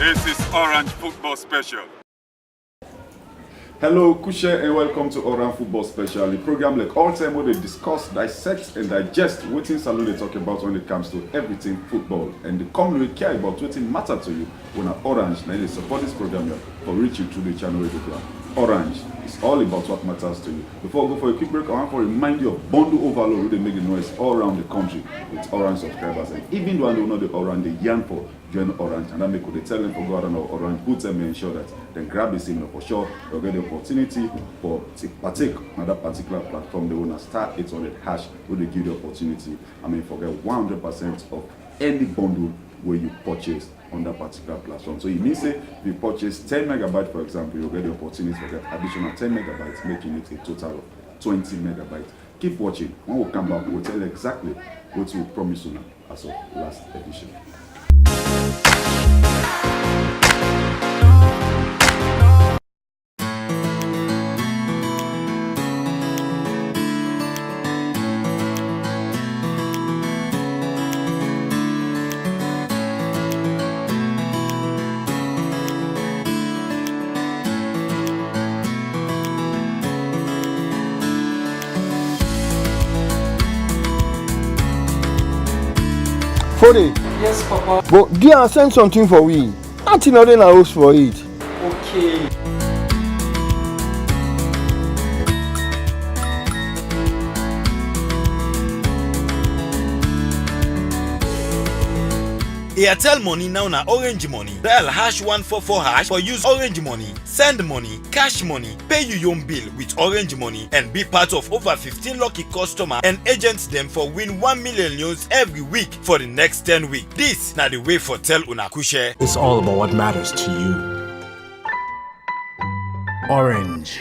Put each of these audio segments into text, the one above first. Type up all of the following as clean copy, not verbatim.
This is Orange Football Special. Hello, Kushe, and welcome to Orange Football Special, the program like all time where they discuss, dissect, and digest what things salute they talk about when it comes to everything football. And the community care about what matter to you when Orange, and they support this program here for reach you through the channel radio program. Orange is all about what matters to you. Before I go for a quick break, I want to remind you of bundle overload where they make the noise all around the country with Orange subscribers. And even though I don't know the Orange, they yarn for join Orange, and that make they tell them for go out on Orange, put them and ensure that they grab the signal for sure. They'll get the opportunity for to partake on that particular platform. They want to start 800 hash where they give the opportunity. I mean, forget 100% of any bundle where you purchase on that particular platform. So it means say if you purchase 10 megabytes, for example, you'll get the opportunity for that additional 10 megabytes, making it a total of 20 megabytes. Keep watching. When we come back, we'll tell you exactly what we promised you now as of last edition. Yes, Papa. But dear, send something for we. Nothing other than a host for it. Okay. Airtel money now na Orange money. Dial #144# for use Orange money, send money, cash money, pay your own bill with Orange money, and be part of over 15 lucky customers and agents them for win 1 million news every week for the next 10 weeks. This na the way for tell una Kushe. It's all about what matters to you. Orange.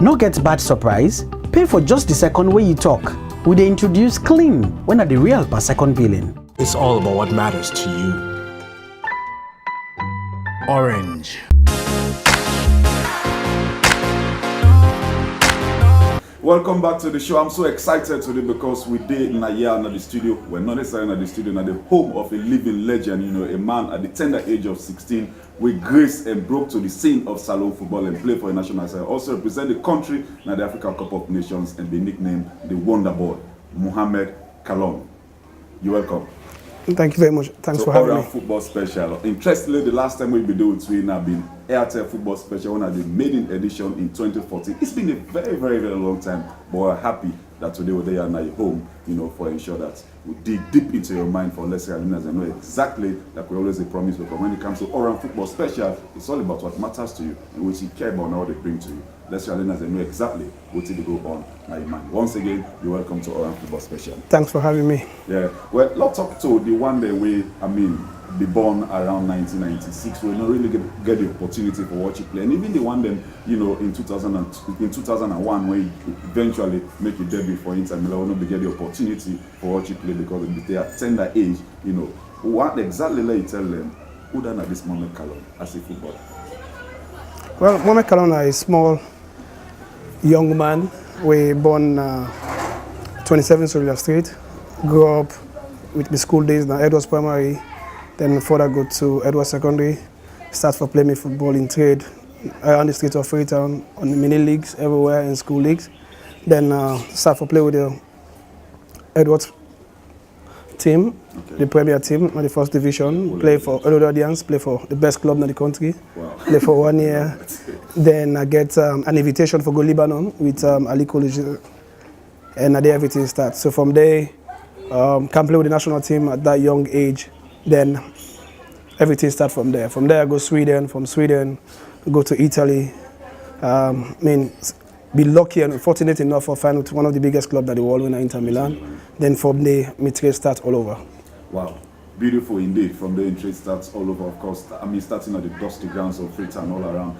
No get bad surprise, pay for just the second way you talk. We dey introduce clean when at the real per second billing. It's all about what matters to you. Orange. Welcome back to the show. I'm so excited today because we did in a year in the studio. We're not necessarily in the studio, now the home of a living legend, you know, a man at the tender age of 16 with grace and broke to the scene of salon football and play for a national side. Also represent the country in the African Cup of Nations and be nicknamed the Wonder Boy, Mohamed Kallon. You're welcome. Thank you very much. Thanks for having me. Football Special. Interestingly, the last time we been doing it, we have been Airtel Football Special when I did maiden edition in 2014. It's been a very, very, very long time, but we're happy that today we're there at your home, you know, for ensure that we dig deep into your mind for less arenas and know exactly that we always promise. Because when it comes to Orange Football Special, it's all about what matters to you and what you care about and what they bring to you. Let's arenas and know exactly what will go on in your mind. Once again, you're welcome to Orange Football Special. Thanks for having me. Yeah, well, let's talk to the one day we, be born around 1996. We don't really get the opportunity for what you play, and even the one then, you know, in 2001, where you eventually make your debut for Inter Milan, we don't get the opportunity for what you play because of their tender age. You know, what exactly let you tell them who done at this Mohamed Kallon as a footballer? Well, Mohamed Kallon is a small young man. We born 27 Soldier Street. Grew up with the school days in Edwards Primary. Then further go to Edwards Secondary. Start for playing football in trade around the streets of Freetown, on the mini leagues everywhere in school leagues. Then start for play with the Edwards team, the Premier team, on the first division. Play for Edward Audience, play for the best club in the country. Wow. Play for 1 year. Then I get an invitation for go Lebanon with Ali College, and there everything starts. So from there, can play with the national team at that young age. Then everything starts from there. From there I go Sweden. From Sweden, I go to Italy. Be lucky and fortunate enough to find one of the biggest clubs in the world when I Inter Milan. Then from there, my trade starts all over. Wow. Beautiful indeed. From there, trade starts all over, of course. I mean, starting at the dusty grounds of Freetown all around,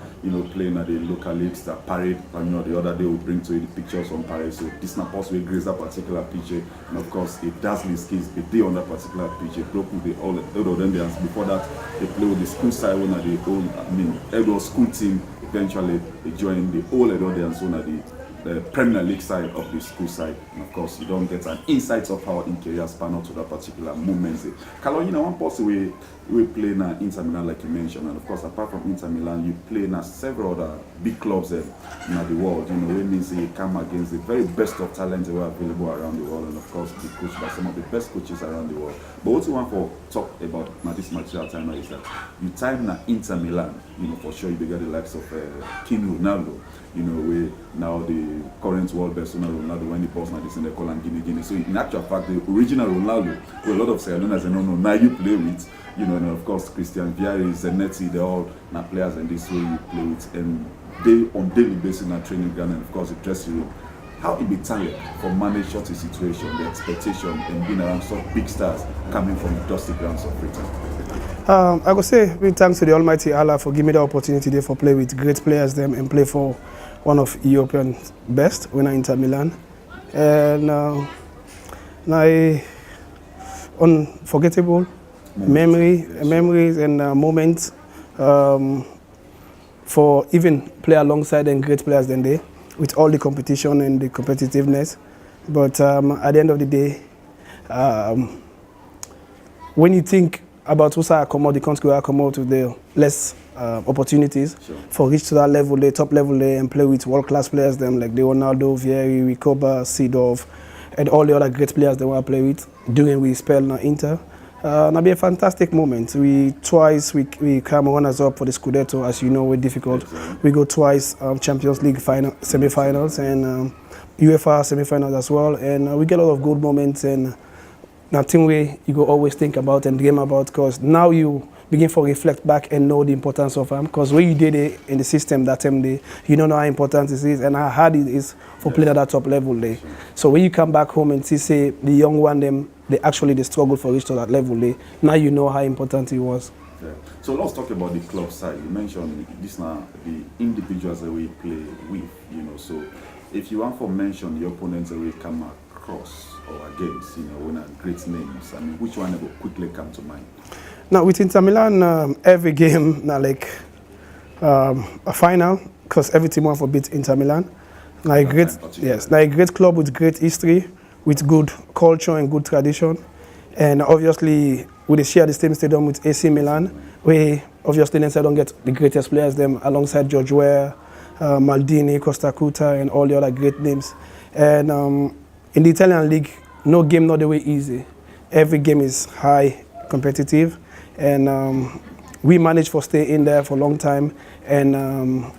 playing at the local leagues, that parade. The other day we bring to you the pictures on parade. So this not possible grace that particular pitch, and of course, it dazzling skills. They did on that particular pitch. They broke with all of them. Before that, they play with the school side one at the old, Edward school team. Eventually, they joined the old Edwardians one at the Premier League side of the school side, and of course you don't get an insight of how in career span out to that particular moment. Kallon, one person we play now Inter Milan, like you mentioned, and of course apart from Inter Milan, you play now several other big clubs in the world. It means you come against the very best of talents that were available around the world, and of course be coached by some of the best coaches around the world. But what you want to talk about now this material time is that you time now Inter Milan, for sure you got the likes of King Ronaldo. We now the current world best Ronaldo when he posts now this in the call and Guinea. So in actual fact, the original Ronaldo, who a lot of Barcelona say no, now you play with, and of course Christian Vieri, Zanetti, they're all now players and this way you play with, and they on daily basis in our training ground and of course the dressing room. How it be talent for manage such a situation, the expectation and being around such big stars coming from the dusty grounds of Britain? I would say thanks to the Almighty Allah for giving me the opportunity there for play with great players them and play for one of European best when I Inter Milan. And unforgettable memories and moments for even play alongside and great players than they with all the competition and the competitiveness. But at the end of the day, when you think about who's accommodate the country accommodate with the less opportunities for reach to that level, the top level there, and play with world-class players them like the Ronaldo, Vieri, Ricoba, Seedorf, and all the other great players they want to play with during we spell now Inter. It'll be a fantastic moment. We come runners up for the Scudetto, as you know, we're difficult. We go twice Champions League semi-finals and UEFA semi-finals as well, and we get a lot of good moments and nothing way you go always think about and dream about, because now you begin to reflect back and know the importance of them, because when you did it in the system that time day, you don't know how important it is and how hard it is for playing at that top level there. So when you come back home and see say the young one them they struggle for reach to that level there, now you know how important it was. Yeah. So let's talk about the club side. You mentioned this now the individuals that we play with, so if you want to mention the opponents that we come across or against, when are great names, I mean, which one will quickly come to mind? Now with Inter Milan, every game now like a final, because every team want to beat Inter Milan. Now a great club with great history, with good culture and good tradition, and obviously we share the same stadium with AC Milan. We obviously then don't get the greatest players them alongside George Weah, Maldini, Costa Curta, and all the other great names. And in the Italian league, no game not the way easy. Every game is high competitive, and we managed to stay in there for a long time and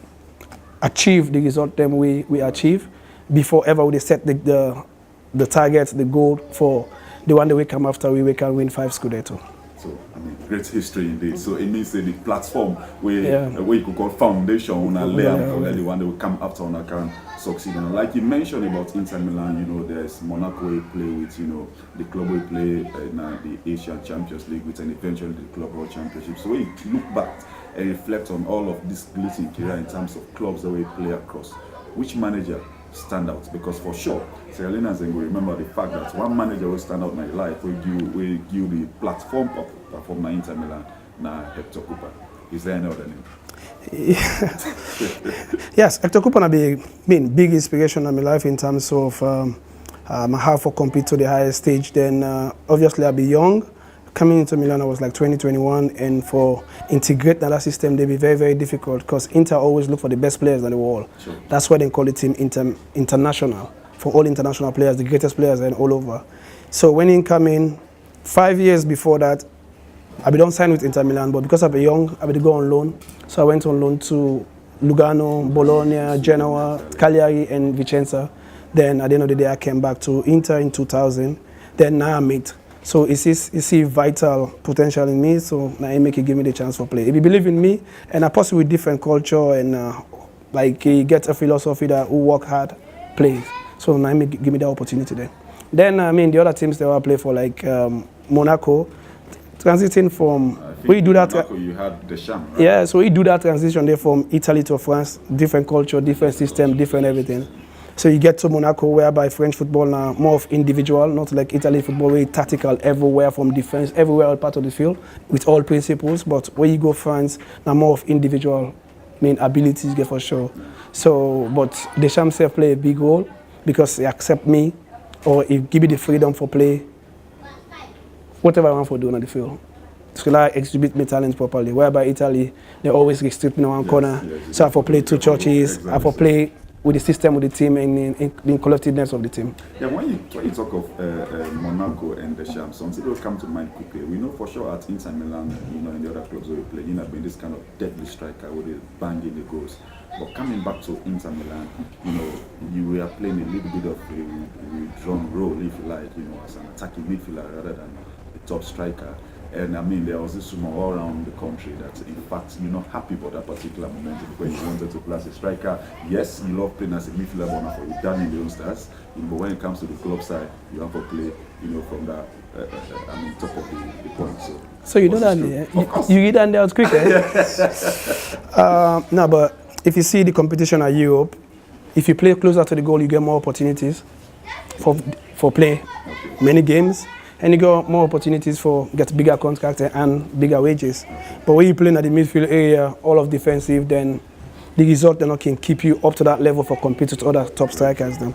achieve the result them we achieve before ever we set the target, the goal for the one that we come after we can win 5 Scudetto. So, I mean, great history indeed. So it means that the platform where you could call foundation on a layer for the one that will come after on a can succeed. And like you mentioned about Inter Milan, there's Monaco we play with, the club we play the Asian Champions League with, and eventually the Club World Championship. So when you look back and reflect on all of this glitzy career in terms of clubs that we play across, which manager stand out? Because for sure, Sierra Leoneans will remember the fact that one manager will stand out in my life will give the platform perform na Inter Milan na Hector Cooper. Is there any other name? Yes, Hector Cooper has been big inspiration in my life in terms of how to compete to the highest stage. Then obviously I'll be young. Coming into Milan, I was like 2021, and for integrate that system, they'll be very, very difficult because Inter always look for the best players in the world. Sure. That's why they call it team international, for all international players, the greatest players and all over. So when he came in, 5 years before that, I don't sign with Inter Milan, but because I was young, I would go on loan. So I went on loan to Lugano, Bologna, Genoa, Cagliari, and Vicenza. Then at the end of the day, I came back to Inter in 2000. Then now I'm it. So he see vital potential in me, so now he make it give me the chance for play. If he believe in me, and I possibly with different culture, and like he gets a philosophy that who work hard, plays. So now he give me the opportunity there. Then I mean the other teams they will play for like Monaco, transiting from I think when you do that. Monaco, you had Deschamps, right? Yeah, so we do that transition there from Italy to France, different culture, different system, different everything. So you get to Monaco, whereby French football now more of individual, not like Italy football, where it's tactical everywhere from defense, everywhere all part of the field with all principles. But where you go France, now more of individual, abilities get for sure. So, but Deschamps self play a big role because he accept me, or he give me the freedom for play, whatever I want for doing on the field. So I exhibit my talents properly. Whereby Italy, they always restrict me in one corner. So I have to play two churches. I have to play with the system, with the team, and in collectiveness of the team. Yeah, when you talk of Monaco and Deschamps, something will come to mind quickly. We know for sure at Inter Milan, in the other clubs where we play, been this kind of deadly striker with the banging the goals. But coming back to Inter Milan, you were playing a little bit of a withdrawn role, if you like, as an attacking midfielder rather than a top striker. And there was this rumor all around the country that in fact you're not happy about that particular momentum because you wanted to play as a striker. Yes, you love playing as a midfielder, but you've done in the young stars. But when it comes to the club side, you have to play, from that, top of the point. So you know that, you get down there quick, No, but if you see the competition at Europe, if you play closer to the goal, you get more opportunities for play, many games. And you got more opportunities for get bigger contracts and bigger wages. But when you play in the midfield area, all of defensive, then the result can keep you up to that level for competing with other top strikers. Then,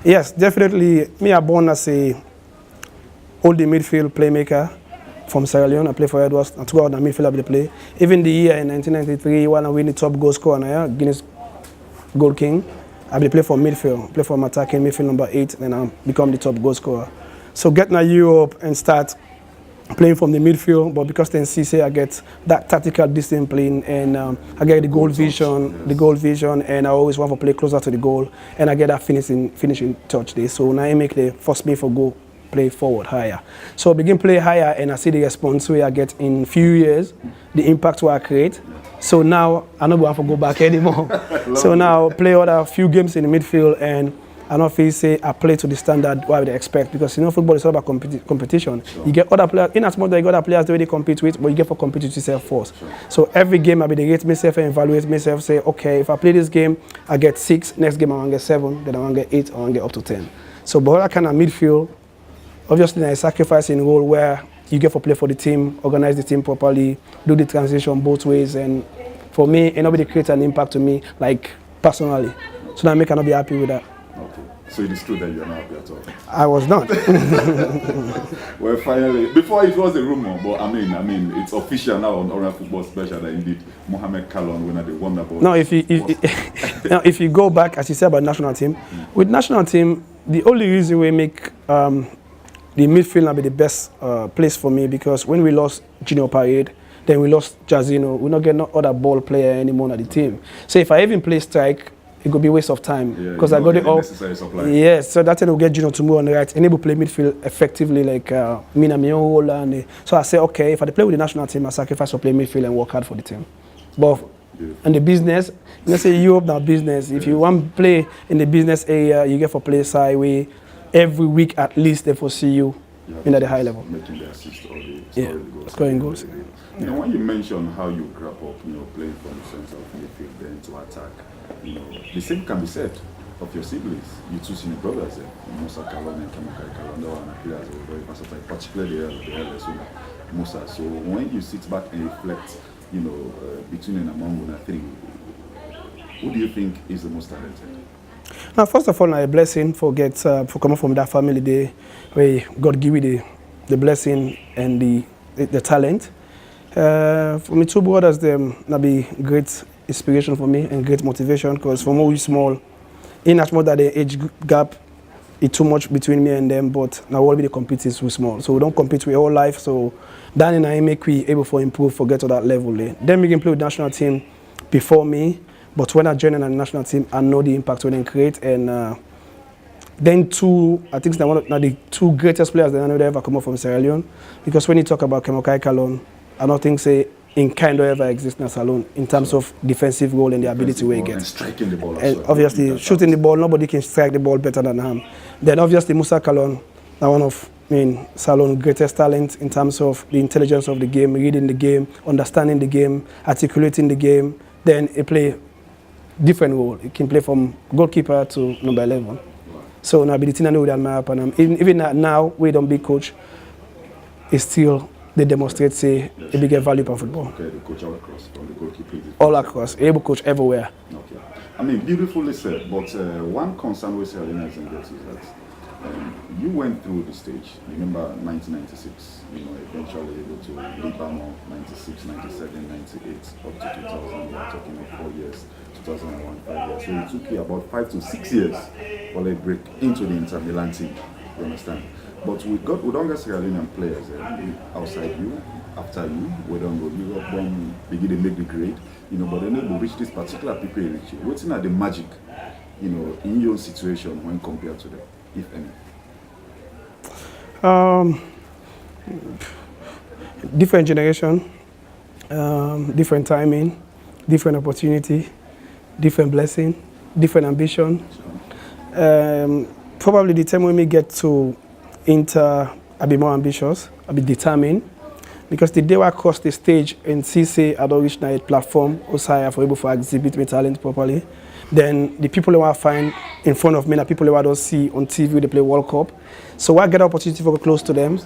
yes, definitely. Me, I'm born as a oldie midfield playmaker from Sierra Leone. I play for Edwards. I took out the midfield I play. Even the year in 1993, when I win the top goal scorer, Guinness Goal King, I play for midfield. Play for my attacking midfield number 8, and I become the top goal scorer. So getting to Europe and start playing from the midfield, but because then CC I get that tactical discipline and I get the goal vision, and I always want to play closer to the goal, and I get that finishing touch there. So now I make the first me for go play forward higher. So I begin play higher, and I see the response where I get in few years, the impact where I create. So now I don't want to go back anymore. So now play other few games in the midfield, and I don't feel say I play to the standard what they expect, because football is all about competition. Sure. You get other players, in as much as you got other players that they compete with, but you get for compete with yourself first. Sure. So every game I be rate myself and evaluate myself, say, okay, if I play this game, I get 6, next game I want to get 7, then I want to get 8, I want to get up to 10. So but that kind of midfield, obviously I sacrifice in role where you get for play for the team, organize the team properly, do the transition both ways, and for me, and nobody creates an impact to me, like personally. So that I cannot be happy with that. Okay. So it is true that you are not happy at all? I was not. Well, finally, before it was a rumor, but I mean, it's official now on Oran Football Special that indeed Mohamed Kallon winner the wonderful. No, if you go back, as you said about national team, with national team, the only reason we make the midfield now be the best place for me, because when we lost Junior Parade, then we lost Jazino, we not get no other ball player anymore on the team. So if I even play strike, it could be a waste of time, because I got it all. Yes, so that's why we get Junior to move on the right, enable play midfield effectively, like me and my own role. And so I say, okay, if I play with the national team, I sacrifice to play midfield and work hard for the team. But in the business, say Europe now business. If you want to play in the business area, you get for play sideway every week at least. They foresee you at the high level. Making the assist or the scoring goals. Now, when you mention how you grew up, playing from the sense of midfield then to attack, the same can be said of your siblings. You two senior brothers, Mohamed Kallon and Mohamed Kallon, and players were very versatile, particularly the eldest one, Musa. So when you sit back and reflect, between and among the three, who do you think is the most talented? Now, first of all, a blessing for coming from that family there, where God give you the blessing and the talent. For me, two brothers, them that be great inspiration for me and great motivation, because from when we small, in as much that the age gap is too much between me and them, but now all we compete is too small. So we don't compete with whole life. So that and I make we able to improve, for get to that level. Then we can play with the national team before me, but when I join in the national team, I know the impact we can create. And then I think they're one of the two greatest players that I know that ever come up from Sierra Leone, because when you talk about Mohamed Kallon, I don't think say in kind of ever exist in Salone in terms of defensive role and the ability we get. And striking the ball. And obviously shooting the ball, nobody can strike the ball better than him. Then obviously Mohamed Kallon, one of Kallon, greatest talent in terms of the intelligence of the game, reading the game, understanding the game, articulating the game. Then he play different role. He can play from goalkeeper to number 11. So now, the thing I know that my happen. Even now, we don't be coach. It's still they demonstrate say a bigger value for football. Okay, the coach all across from the goalkeeper. All across, able coach everywhere. Okay. I mean, beautifully said. But one concern with Arena is that you went through the stage. Remember 1996. Eventually able to lead Bama 96, 97, 98 up to 2000. We're talking of 4 years. 2001, 5 years. So it took you about 5 to 6 years for a break into the Inter Milan team. You understand? But we don't get Sierra Leonean players outside you, after you. We don't go Europe, don't begin to make the grade. But then they reach this particular people reach you. What's not the magic, in your situation when compared to them, if any? Different generation, different timing, different opportunity, different blessing, different ambition. Probably the time when we get to Inter, I'll be more ambitious, I'll be determined. Because the day I cross the stage and see say I don't reach a platform, also for able to exhibit my talent properly, then the people who I find in front of me are people who I don't see on TV they play World Cup. So I get an opportunity to go close to them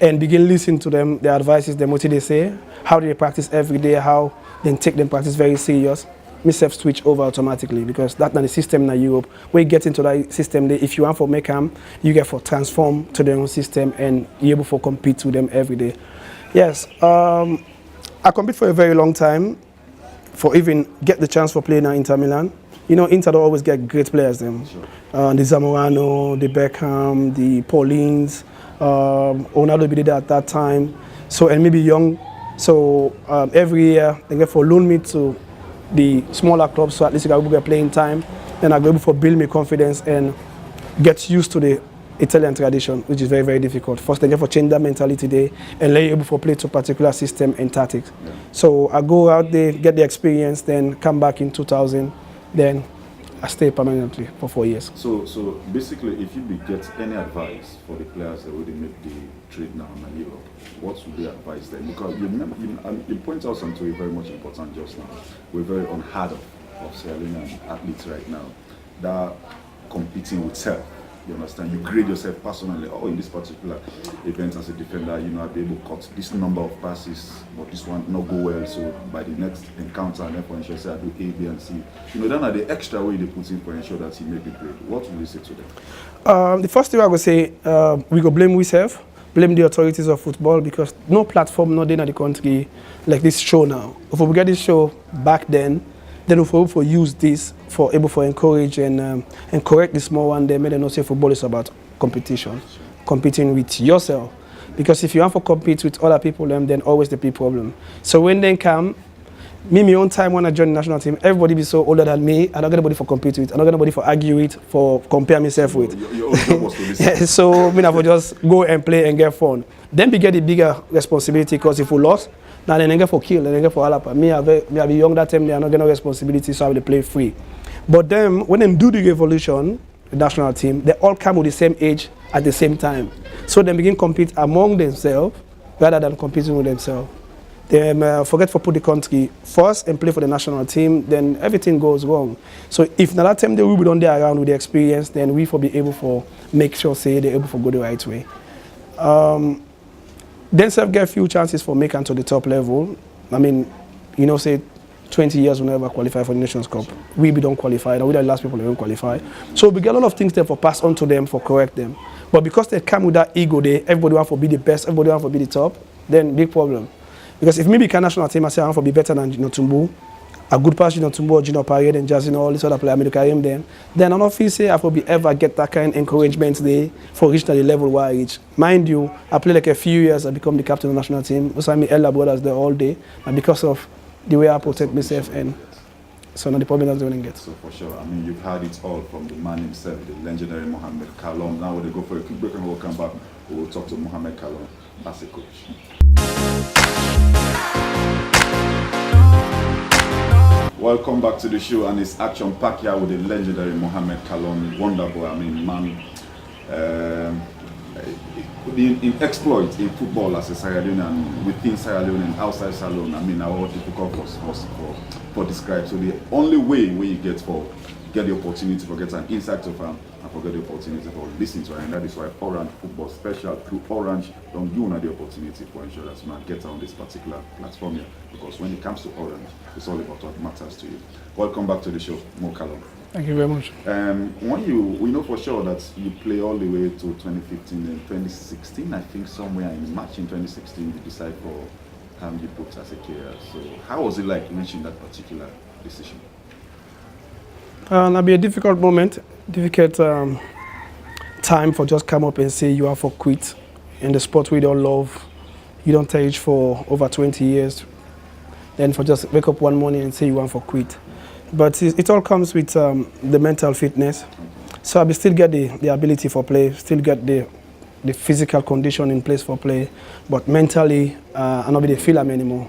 and begin listening to them, their advices, what they say, how they practice every day, how they take them practice very serious. Myself switch over automatically because that's not the system in Europe. When you get into that system, if you want for make them, you get for transform to their own system and you're able to compete with them every day. Yes, I compete for a very long time for even get the chance for playing at Inter Milan. Inter don't always get great players them. Sure. The Zamorano, the Beckham, the Paulins, Ronaldo be there at that time. So and maybe young. So every year they get for loan me to the smaller clubs, so at least I will get playing time. Then I go able to build my confidence and get used to the Italian tradition, which is very, very difficult. First, they get for change that mentality there and lay able to play to a particular system and tactics. Yeah. So I go out there, get the experience, then come back in 2000, then I stay permanently for 4 years. So basically, if you get any advice for the players that already make the trade now in Europe, what would you advise them? Because you point out something very much important just now. We're very unheard of Sierra Leonean athletes right now that are competing with self. You understand? You grade yourself personally. Oh, in this particular event as a defender, I'll be able to cut this number of passes, but this one not go well. So by the next encounter, and for ensure say I do A, B, and C. Then are the extra way they put in for ensure that he make the grade. What will you say to them? The first thing I would say, we go blame ourselves, blame the authorities of football because no platform, no day in the country like this show now. If we get this show back then we for use this for able for encourage and correct the small one. They made them not say football is about competition, competing with yourself. Because if you want to compete with other people, then always the big problem. So when they come, me my own time when I joined the national team, everybody be so older than me. I don't get anybody for compete with. I don't get anybody for argue with, for compare myself with. Your own job was to listen. So me I just go and play and get fun. Then we get the bigger responsibility because if we lost, now they get for kill, they get for alapa. Me I be young that time, they are not getting no responsibility, so I will play free. But then when they do the revolution, the national team, they all come with the same age at the same time. So they begin compete among themselves rather than competing with themselves. They forget to put the country first and play for the national team, then everything goes wrong. So if now that time they will be on there around with the experience, then we will be able to make sure say they're able to go the right way. Then self get a few chances for making to the top level. I mean, say 20 years we never qualify for the Nations Cup. We don't qualify, and we are the last people who don't qualify. So we get a lot of things there for pass on to them, for correct them. But because they come with that ego there, everybody wants to be the best, everybody wants to be the top, then big problem. Because if me become national team, I say I want to be better than Tumbu, a good pass Tumbu or Gino Parade and Jazz all these other players, I carry him then I don't feel say I will be ever get that kind of encouragement there for reaching the level where I reach. Mind you, I play like a few years, I become the captain of the national team. Also, I'm elder brothers there all day, and because of the way I protect myself, and so now the problem that's going to get. So for sure, I mean, you've heard it all from the man himself, the legendary Mohamed Kallon. Now we'll go for a quick break and we'll come back. We'll talk to Mohamed Kallon as a coach. Welcome back to the show, and it's action packed here with the legendary Mohamed Kallon, wonderful. I mean, man, in exploit in football as a Sierra Leonean, within Sierra Leone and outside Sierra Leone, I mean, are all difficult for describe. So the only way where you get the opportunity for get an insight of and forget the opportunity for listening to her, and that is why Orange Football Special through Orange don't give you the opportunity for ensure that man get on this particular platform here, because when it comes to Orange, it's all about what matters to you. Welcome back to the show, Mohamed Kallon. Thank you very much. We know for sure that you play all the way to 2015 and 2016. I think somewhere in March in 2016 you decide for Hamdi Books as a career. So how was it like reaching that particular decision? It'll be a difficult moment, difficult time for just come up and say you have for quit in the sport we don't love, you don't teach for over 20 years, then for just wake up one morning and say you want for quit. But it all comes with the mental fitness. So I still get the ability for play, still get the physical condition in place for play, but mentally I don't be feel anymore.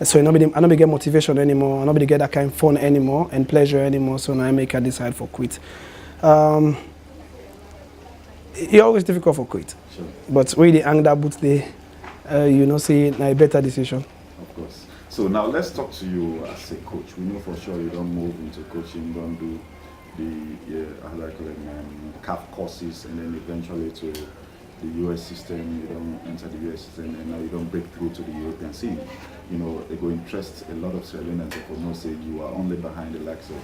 So I don't get motivation anymore, I don't get that kind of fun anymore and pleasure anymore, so now I make a decide for quit. It's always difficult for quit, sure. But when the anger boots there, say a better decision. Of course. So now let's talk to you as a coach. We know for sure you don't move into coaching, don't do the CAF courses, and then eventually to the US system, you don't enter the US system, and now you don't break through to the European scene. It will interest a lot of Sierra Leoneans who know say you are only behind the likes of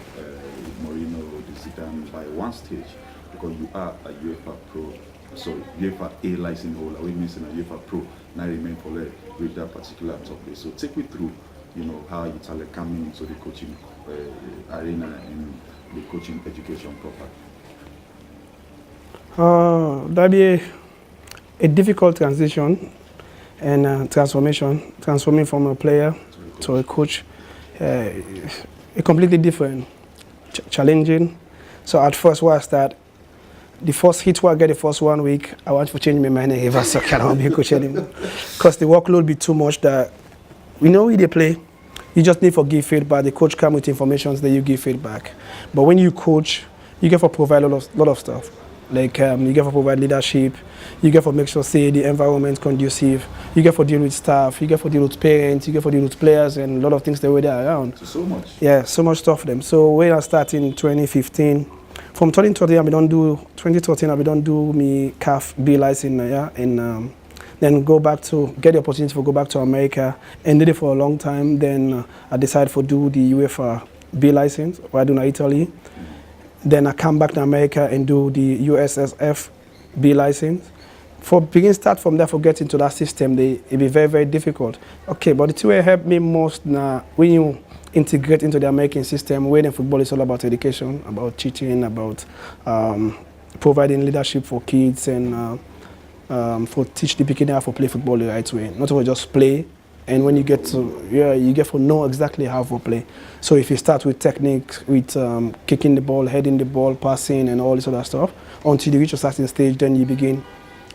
Mourinho or Zidane by one stage, because you are a UEFA A license holder, which means in a UEFA Pro. Now remain for with that particular top place. So take me through, how you tell coming into the coaching arena and the coaching education proper. That'd be a difficult transition and transforming from a player to a coach. A completely different, challenging. So at first, when I start, the first hit where I get the first 1 week, I want to change my mind and ever so I don't be a coach anymore. Because the workload be too much that we know where they play. You just need to give feedback. The coach comes with information that you give feedback. But when you coach, you get to provide a lot of stuff. Like you get to provide leadership, you get to make sure say the environment conducive, you get to deal with staff, you get to deal with parents, you get to deal with players and a lot of things that were there around. So much. Yeah, so much stuff for them. So when I started in 2015, from 2013 I don't do me CAF B license, and then go back to get the opportunity to go back to America and did it for a long time. Then I decided to do the UEFA B license, where I do in Italy. Then I come back to America and do the USSF B license. Start from there, for getting into that system, it be very, very difficult. Okay, but the two that helped me most now, when you integrate into the American system, where the football is all about education, about teaching, about providing leadership for kids and for teach the beginner how to play football the right way. Not to just play, and when you get to, you get to know exactly how to play. So if you start with technique, with kicking the ball, heading the ball, passing and all this other stuff, until you reach a certain stage, then you begin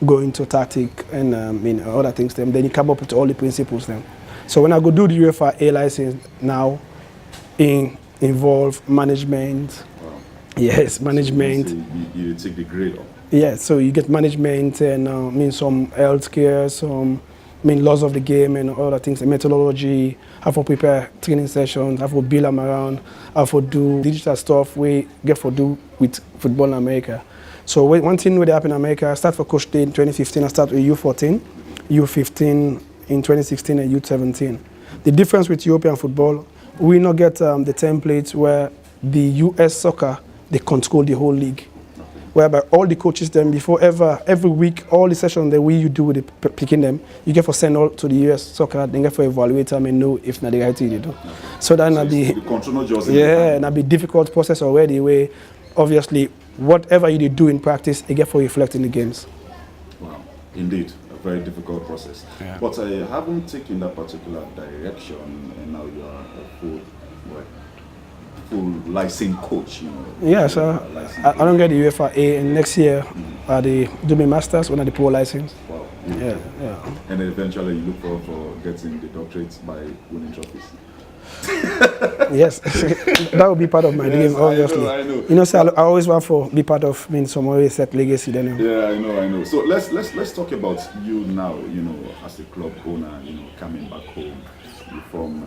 going to tactic and other things. Then you come up with all the principles then. So when I go do the UEFA A license now, involve management. Wow. Yes, management. So you take the grade up. Yeah, so you get management and some healthcare, some laws of the game and other things, and methodology, how to prepare training sessions, how to build them around, how to do digital stuff we get to do with football in America. So one thing that happened in America, I started for Coach Day in 2015, I started with U14, U15 in 2016 and U17. The difference with European football, we not get the template where the US soccer, they control the whole league. Whereby all the coaches then every week, all the sessions that you do with the picking them, you get to send all to the US soccer, then get to evaluate them and know if not the right thing you do. Okay. So that not be not be difficult process already where obviously whatever you do in practice, it get to reflect in the games. Wow, indeed, a very difficult process. Yeah. But I haven't taken that particular direction, and now you are a full licensed coach, Yeah, so I don't get the UEFA A, and next year I do my masters when I the pro license. Wow. Yeah. And then eventually you look for getting the doctorate by winning trophies. Yes, that would be part of my game, obviously. I know. You know, so I always want to be part of some always set legacy. Then. Yeah, I know. So let's talk about you now. You know, as a club owner, you know, coming back home. You from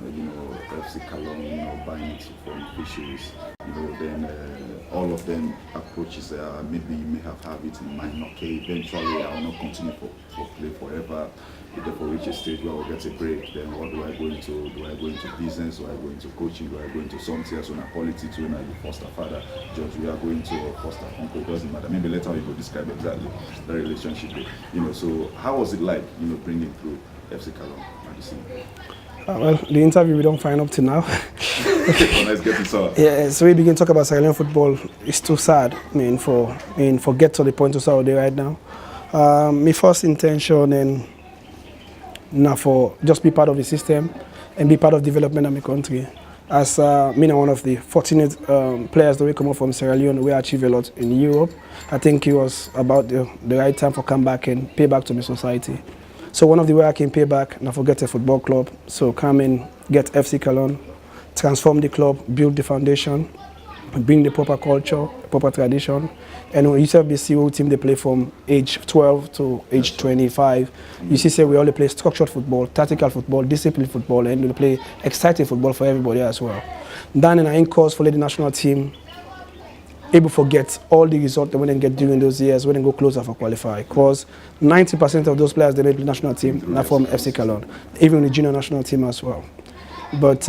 FC Kallon, buying it from fisheries. Then all of them approaches. Maybe you may have it in mind. Okay, eventually I will not continue for play forever. Therefore, reach a stage where I get a break. Then what do I go into? Do I go into business? Do I go into coaching? Do I go into something else? When I politics, when I foster father, George, we are going to foster uncle. It doesn't matter. Maybe later we will describe exactly the relationship. So how was it like? Bringing through FC Kallon at the scene? Well, the interview we don't find up to now. Let's get it on. Yeah, so we begin to talk about Sierra Leone football. It's too sad. For get to the point to Saudi right now. My first intention and now for just be part of the system and be part of development of my country. As me one of the fortunate players that we come up from Sierra Leone, we achieve a lot in Europe. I think it was about the right time for come back and pay back to my society. So one of the way I can pay back, now forget a football club. So come in, get FC Kallon, transform the club, build the foundation, bring the proper culture, proper tradition. And when you see BCO team, they play from age 12 to age 25. You see, say we only play structured football, tactical football, disciplined football, and we play exciting football for everybody as well. Then in course for the national team, able to forget all the results that we didn't get during those years, we didn't go closer for qualify. Because 90% of those players they made the national team are from FC Kallon, even the junior national team as well. But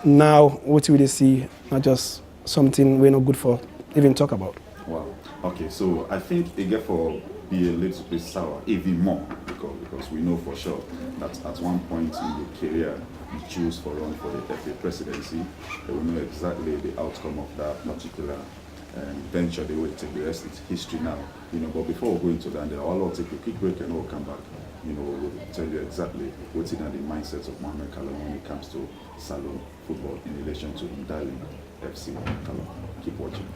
now, what we see, not just something we're not good for even talk about. Wow. Okay, so I think it get for be a little bit sour, even more, because we know for sure that at one point in your career you choose for run for the FA presidency. And we know exactly the outcome of that particular venture. They will take the rest. It's history now. But before we go into that, I'll take a quick break and we'll come back. We'll tell you exactly what's in the mindsets of Mohamed Kallon when it comes to Salon football in relation to darling FC Kallon. Keep watching.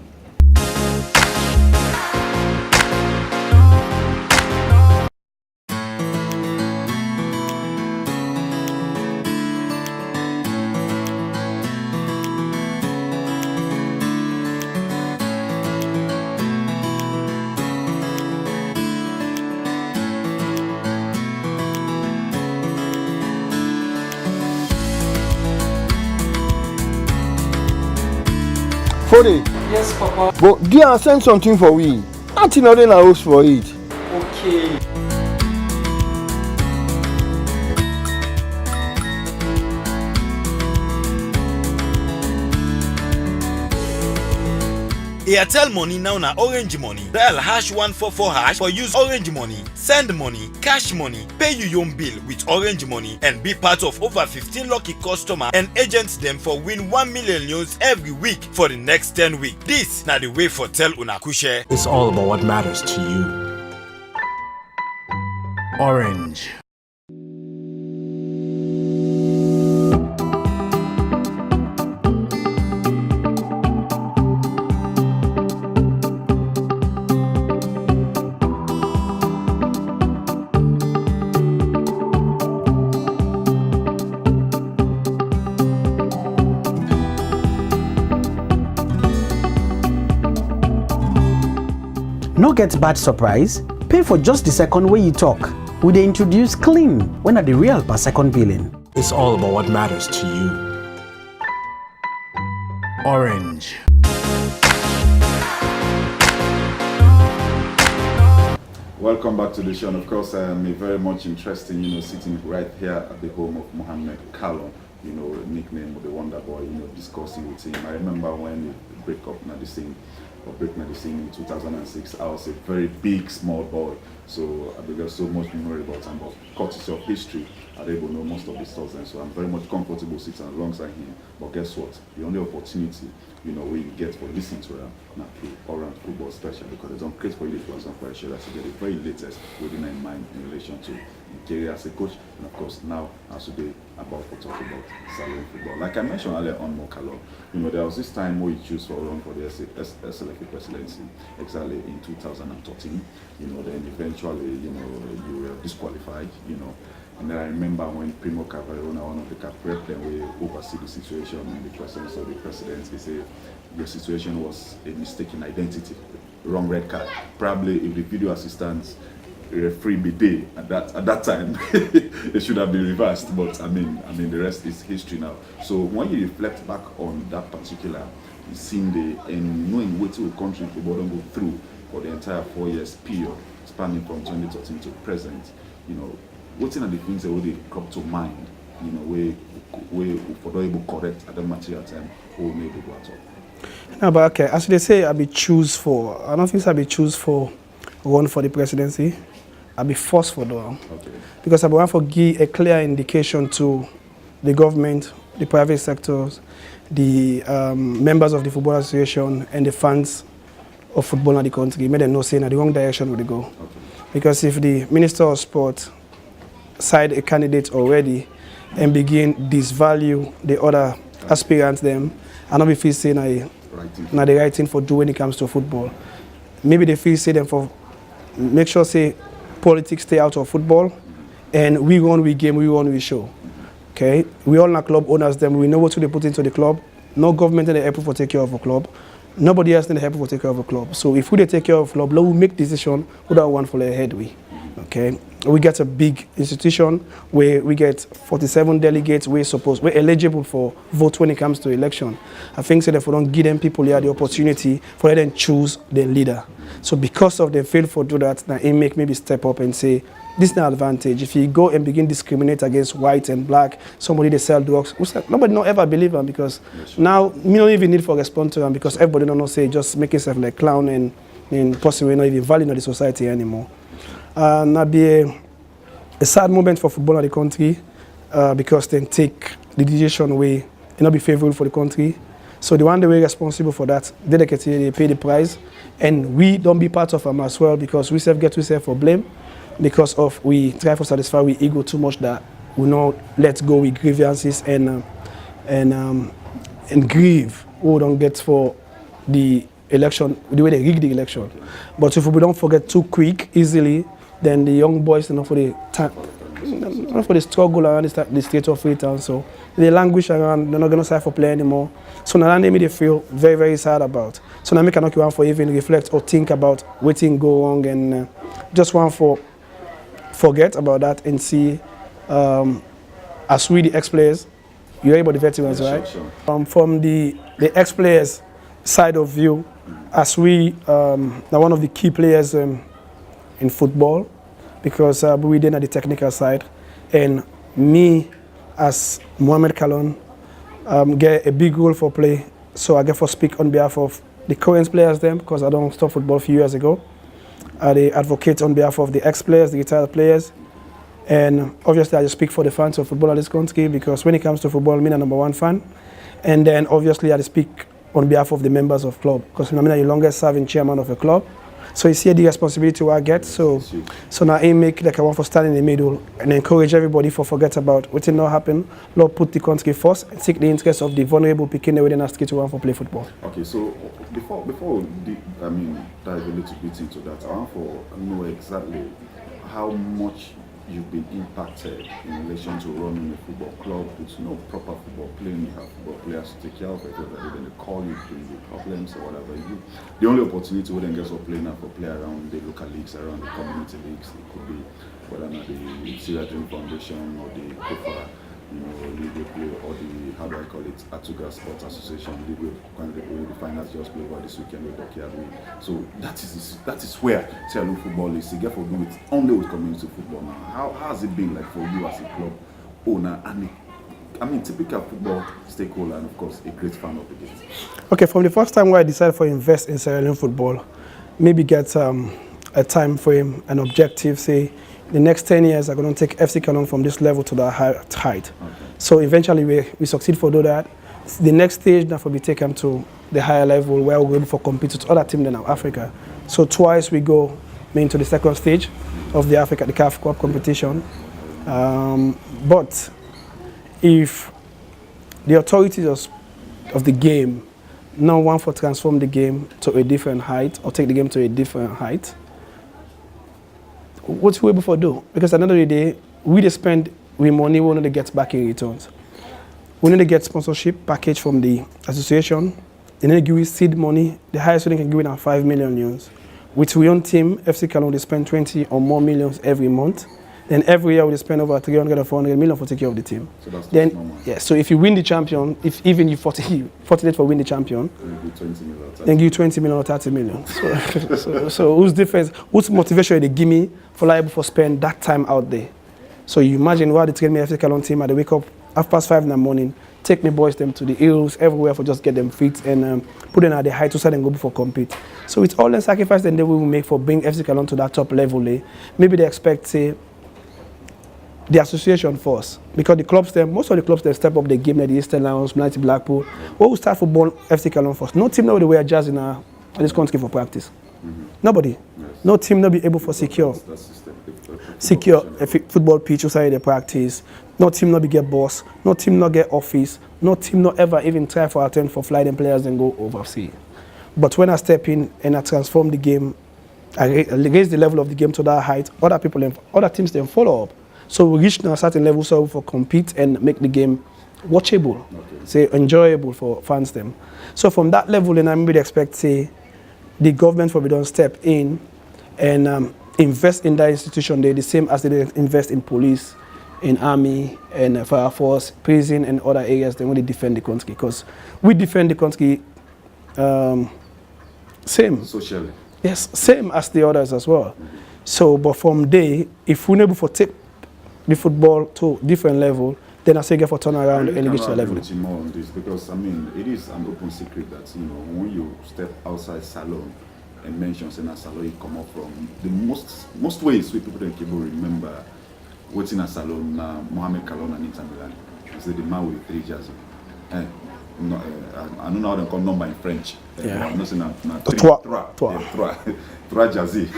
Fode. Yes, Papa. But dear, send something for we. Nothing other than house for it. Okay. Airtel money now na orange money. Dial #144# for use orange money, send money, cash money, pay your own bill with orange money, and be part of over 15 lucky customers and agents them for win 1 million news every week for the next 10 weeks. This na the way for tell una kushe. It's all about what matters to you. Orange. No get bad surprise, pay for just the second way you talk. We dey introduce clean when at the real per second billing. It's all about what matters to you. Orange. Welcome back to the show, and of course, very much interesting, sitting right here at the home of Mohamed Kallon, nickname of the Wonder Boy, discussing with him. I remember when we break up medicine in 2006, I was a very big, small boy. So I got so much memory about him, but courtesy of history, I'm able to know most of the stuff, and so I'm very much comfortable sitting alongside him. But guess what? The only opportunity, we get for listening to him now through Orange Football Special, because it's on great for you to was on quite sure that you get the very latest within in mind in relation to career as a coach, and of course now as today about to talk about Salon football. Like I mentioned earlier on Mohamed Kallon, there was this time where you choose for run for the SLFA presidency exactly in 2013. Then eventually, you were disqualified. And then I remember when Primo Cavarona, one of the Capre players, we oversee the situation in the presence of the president, he said your situation was a mistaken identity, wrong red card. Probably if the video assistants referee be there at that time, it should have been reversed. But I mean the rest is history now. So when you reflect back on that particular scene day and knowing what the country football don't go through for the entire 4 years period, spanning from 2013 to present, you know, what are the things that would come to mind, you know, where for the able correct at the material time or maybe go at all? No, but okay, as they say, I don't think I be choose for run for the presidency. I be forced for though. Okay. Because I want to give a clear indication to the government, the private sectors, the members of the Football Association and the fans of football in the country. Make them know saying in the wrong direction would they go. Okay. Because if the Minister of Sport side a candidate already and begin disvalue the other aspirants them, and not be feel saying na the right thing for do when it comes to football. Maybe they feel say them for make sure say politics stay out of football and we run we game, we run we show. Okay? We all are club owners them, we know what they put into the club. No government in the help for take care of a club. Nobody else in the help for take care of a club. So if we take care of a club, we make decision without one for the headway. Okay? We get a big institution where we get 47 delegates we're eligible for vote when it comes to election. I think so therefore don't give them people here the opportunity for them to choose the leader. So because of them fail for do that, now it make maybe step up and say this is an advantage. If you go and begin discriminate against white and black, somebody they sell drugs, nobody not ever believe them because now me don't even need for respond to them because everybody don't know say just make yourself like clown and possibly not even value in the society anymore. That be a sad moment for football in the country because they take the decision away and not be favorable for the country. So the one they were responsible for that, they pay the price, and we don't be part of them as well because we self get ourselves for blame because of we try to satisfy we ego too much that we not let go with grievances and grieve who don't get for the election the way they rig the election. But if we don't forget too quick easily, then the young boys enough for the struggle around the state of Freetown. So they languish around, they're not going to sign for play anymore. So now they feel very, very sad about. So now I cannot want for even reflect or think about what thing go wrong and just want for forget about that and see as we the ex-players, you're able the veterans, right? Sure. From the ex-players side of view, as we are one of the key players in football because we did at the technical side, and me as Mohamed Kallon get a big role for play, so I get to speak on behalf of the current players them because I don't stop football a few years ago. I advocate on behalf of the ex-players, the retired players, and obviously I just speak for the fans of football in this country because when it comes to football, I'm the #1 fan, and then obviously I speak on behalf of the members of club because I'm the longest serving chairman of a club. So you see the responsibility I get. So now I make like I want to stand in the middle and encourage everybody for forget about what did not happen. Lord put the country first and seek the interest of the vulnerable picking the way they ask you to want for play football. Okay, so before dive a little bit into that, I want to know exactly how much you've been impacted in relation to running a football club with no proper football playing. You have football players to take care of it, when they call you during the problems or whatever. The only opportunity we then get for playing now for play around the local leagues, around the community leagues. It could be whether or not the Syria Dream Foundation or the KOFA, league they play, or the, how do I call it, Atuga Sports Association league where the finals just played over this weekend with Backyard League. So that is where Sierra Leone football is. You get for do it only with community football now. How has it been like for you as a club owner and typical football stakeholder and of course a great fan of the game? Okay, from the first time where I decided to invest in Sierra Leone football, maybe get a time frame, an objective, say the next 10 years I'm going to take FC Kallon from this level to that height. Okay. So eventually we succeed for do that. The next stage that will be taken to the higher level where we're able to compete with other teams in Africa. So twice we go into the second stage of the CAF Cup competition. But if the authorities of the game now want to transform the game to a different height or take the game to a different height, what we able to do? Because at the end of the day, we they spend we money we need to get back in returns. We need to get sponsorship package from the association. They need to give us seed money. The highest we can give it are 5 million euros. With we own team, FC Kallon, they spend 20 or more millions every month. Then every year we spend over 300 or 400 million for taking care of the team. So that's then, yeah, so if you win the champion, if even you fortunate for win the champion, then give 20 million or 30 million. So whose difference, whose motivation they give me for liable for spend that time out there? So you imagine why they train me FC Kallon team, they wake up 5:30 in the morning, take me boys them to the hills everywhere for just get them fit and put them at the height to so they go before compete. So it's all the sacrifice that they will make for bring FC Kallon to that top level. Maybe they expect say the association first, because the clubs them, most of the clubs they step up the game like the Eastern Lions, United Blackpool. What will start football FC Kallon first? No team know the way JUS in this country for practice. Nobody. Yes. No team not be able to secure a football pitch outside the practice. No team not be get boss. No team not get office. No team not ever even try for attend for fly them players and go overseas. But when I step in and I transform the game, I raise the level of the game to that height. Other teams then follow up. So we reach a certain level so for compete and make the game watchable, say enjoyable for fans them. So from that level, then I maybe expect say the government for we don't step in and invest in that institution. They're the same as they invest in police, in army, and fire force, prison, and other areas. They want to defend the country because we defend the country same socially. Yes, same as the others as well. So, but from there, if we're able to take the football to different level, then I say get for turn around and reach the level. More on this because I mean it is an open secret that when you step outside salon and mention saying a salon you come up from the most ways we people don't remember what's in a salon Mohamed Kallon and Inter Milan. You say the man with 3 jerseys. I don't know how they call number in French. I'm not saying trois jersey.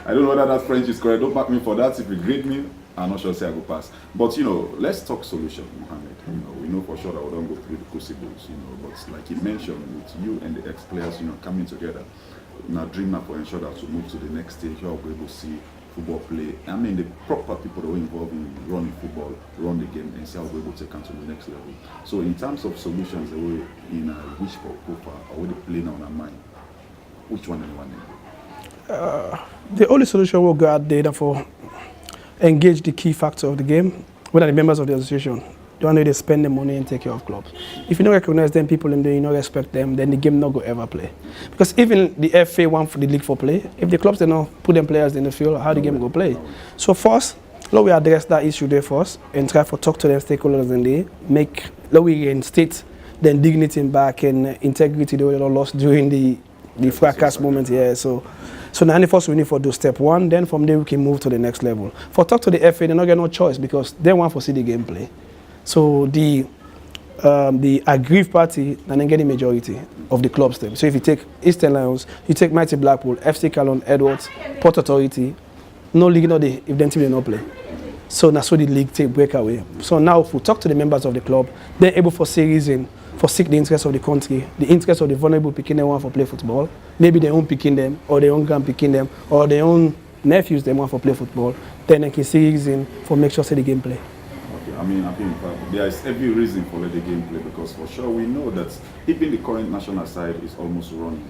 I don't know whether that French is correct. Don't back me for that. If you grade me, I'm not sure say I go pass. But let's talk solution, Mohamed. We know for sure that we don't go through the crucibles, but like you mentioned, with you and the ex-players, coming together, now dream up for ensure that to move to the next stage, you're able to see football play. I mean the proper people that were involved in running football, run the game and see how we're able to take on to the next level. So in terms of solutions, the way in which for profile or what they play now on our mind, which one and one? The only solution will go out there for engage the key factor of the game, whether the members of the association. The one way they spend the money and take care of clubs. If you don't recognize them, people in there, you don't respect them, then the game not go ever play. Because even the FA want for the league for play, if the clubs they not put them players in the field, how the game go play? So first, let we address that issue there first and try to talk to them stakeholders in there, let we reinstate then dignity back and integrity they were lost during the fracas moment here. So now first we need for do step one, then from there we can move to the next level. For talk to the FA, they not get no choice because they want to see the gameplay. So the aggrieved party then get the majority of the clubs them. So if you take Eastern Lions, you take Mighty Blackpool, FC Kallon, Edwards, Port Authority, no league no day if them team they not play. So that's what the league take breakaway. So now if we talk to the members of the club, they're able for say reason for seek the interest of the country, the interest of the vulnerable picking them want for play football. Maybe their own picking them, or their own grand picking them, or their own nephews they want for play football. Then they can see reason for make sure say the game play. Okay, I think there is every reason for let the game play because for sure we know that even the current national side is almost running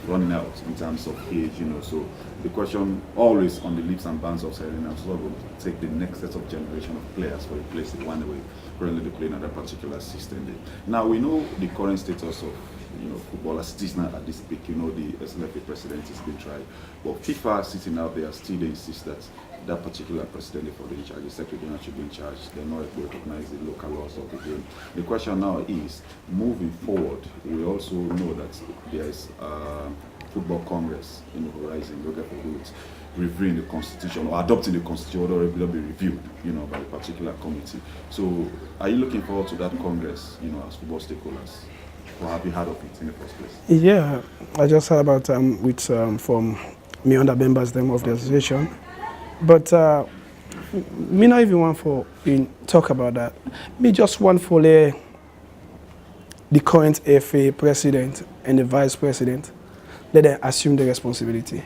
running out in terms of age, So the question always on the leaps and bounds of Serena is going to take the next set of generation of players for the place the one way currently they play in that particular system. Now we know the current status of football as it is now at this peak. The SLFA president has been tried, but FIFA sitting out there still they insist that that particular president for the in charge, the secretary should be in charge. They're not able to recognize the local laws of the game. The question now is, moving forward, we also know that there is football congress in the horizon, reviewing the constitution or adopting the constitution, or it will be reviewed, by a particular committee. So, are you looking forward to that congress, as football stakeholders? Or have you heard of it in the first place? Yeah, I just heard about from me and the members of the association. But me not even want for talk about that. Me just want for the current FA president and the vice president let them assume the responsibility.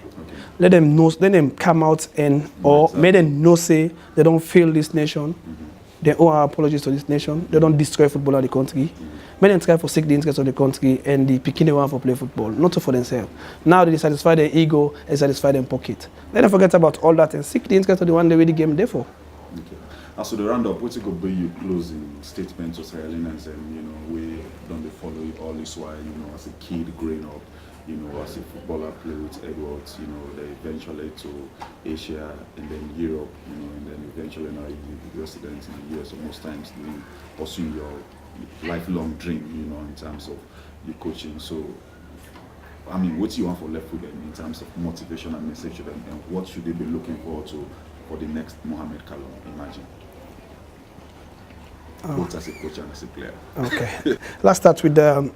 Let them come out and, or make them know say they don't fail this nation. They owe our apologies to this nation. They don't destroy football of the country. Make them try to seek the interest of the country and the picking they want for play football, not for themselves. Now they satisfy their ego and satisfy their pocket. Let them forget about all that and seek the interest of the one they really game there for. Okay. As to the roundup, what's it going to be your closing statement to Sierra Leoneans and, you know, we don't follow it all this while, you know, as a kid growing up, you know, as a footballer play with Edwards, you know, they eventually to Asia and then Europe, you know, and then eventually now you're resident in the US, so most times you pursue your lifelong dream, you know, in terms of your coaching. So, I mean, what do you want for left with them in terms of motivation and message to them, and what should they be looking forward to for the next Mohamed Kallon, imagine? Both as a coach and as a player. Okay. Let's start with the,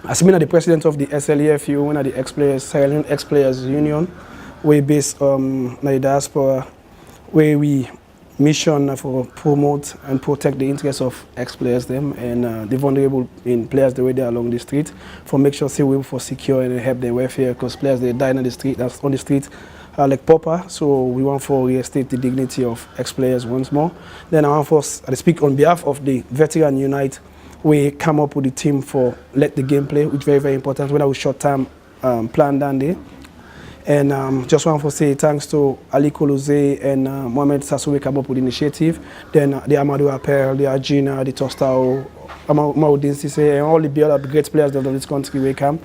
as being the president of the SLEFU, one of the ex-players, Sierra Leone Ex-Players Union, we based in the diaspora, where we mission for promote and protect the interests of ex-players them and the vulnerable in players the way they are along the street, for make sure say we for secure and help their welfare, because players they die on the street, that's on the street like pauper, so we want for reinstate the dignity of ex-players once more. Then I want for I speak on behalf of the Veteran Unite. We come up with the team for let the game play, which is very, very important, whether we short-term plan down there. And just want to say thanks to Ali Koloze and Mohamed Sassou, we come up with the initiative. Then the Amadou Appel, the Argina, the Tostao, Maudin Sisse, and all the other great players of this country we come.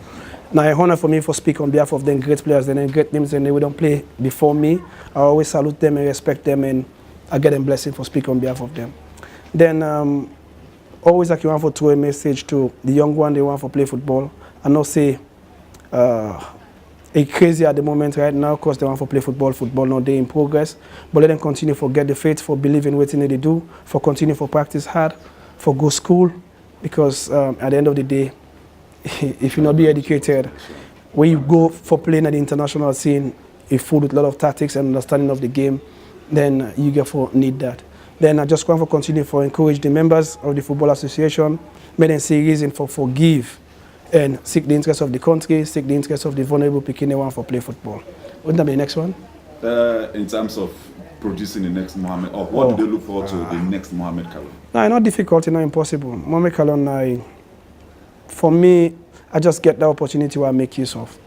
Now, an honor for me to speak on behalf of them great players and great names, and they don't play before me. I always salute them and respect them, and I get them blessing for speak on behalf of them. Then, always like you want to throw a message to the young one, they want to play football. I know say, it's crazy at the moment right now because they want to play football now they in progress. But let them continue to get the faith, for believing what they do, for continue to practice hard, for go school, because at the end of the day, if you not be educated, when you go for playing at the international scene, if full with a lot of tactics and understanding of the game, then you get for need that. Then I just want to continue to encourage the members of the Football Association, make them see reason for forgive and seek the interest of the country, seek the interest of the vulnerable people they want for play football. Wouldn't that be the next one? In terms of producing the next Mohamed, or what do they look forward to the next Mohamed Kallon? No, not difficult, not impossible. Mohamed Kallon, for me, I just get the opportunity where I make use of.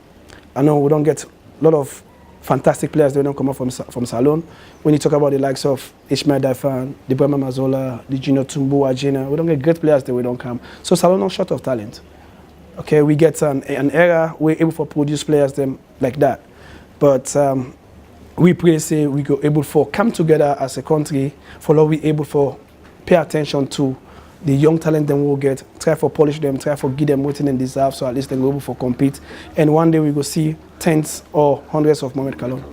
I know we don't get a lot of fantastic players that don't come up from Salon. When you talk about the likes of Ishmael Daifan, the Brahma Mazola, the Junior Tumbu, Ajina, we don't get great players that we don't come. So Salon not short of talent. Okay, we get an era we're able to produce players them like that. But we pray say we go able to come together as a country for we able to pay attention to the young talent them we'll get, try to polish them, try to give them what they deserve, so at least they go able to compete. And one day we will see tens or hundreds of Mohamed Kallon.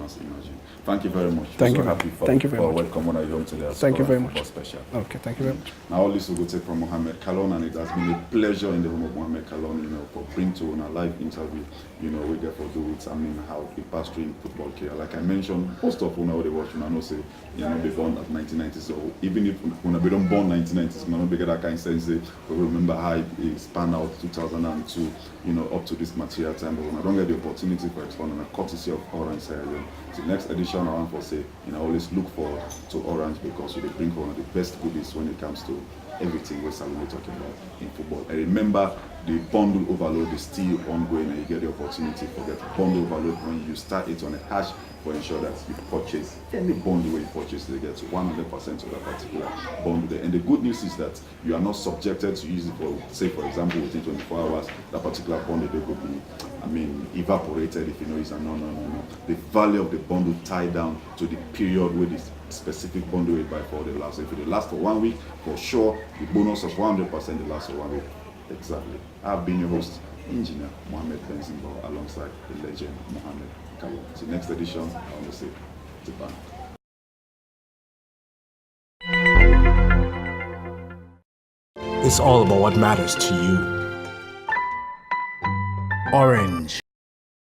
Thank you very much. Thank you. Thank you very much. Welcome when I come to the Thank you very much. Special. Okay, thank you very much. Now all this will go take from Mohamed Kallon, and it has been a pleasure in the home of Mohamed Kallon, you know, for bringing to a live interview, you know, we get for do it, I mean, how he passed through in football career. Like I mentioned, most of when they watch, I know say, you know, they born at 1990, so even if when they don't born 1990s, we don't get that kind of sense, we remember how he spanned out 2002, you know, up to this material time, but when I don't get the opportunity for expanding a courtesy of Orange Sierra Leone. The next edition I want to say, you know, always look forward to Orange, because they bring one of the best goodies when it comes to everything we're talking about in football. And remember, the bundle overload is still ongoing, and you get the opportunity for that bundle overload when you start it on a hash for ensure that you purchase any bundle you purchase, they get 100% of that particular bundle there. And the good news is that you are not subjected to use it for, say, for example, within 24 hours, that particular bundle they could be, I mean, evaporated if you know it's a no. The value of the bundle tied down to the period where this specific bundle will buy for the last. If it lasts for 1 week, for sure, the bonus of 100% will last for 1 week. Exactly. I've been your host, Engineer Mohamed Benzimbo, alongside the legend Mohamed Kallon. So next edition, I want to say goodbye. It's all about what matters to you. Orange.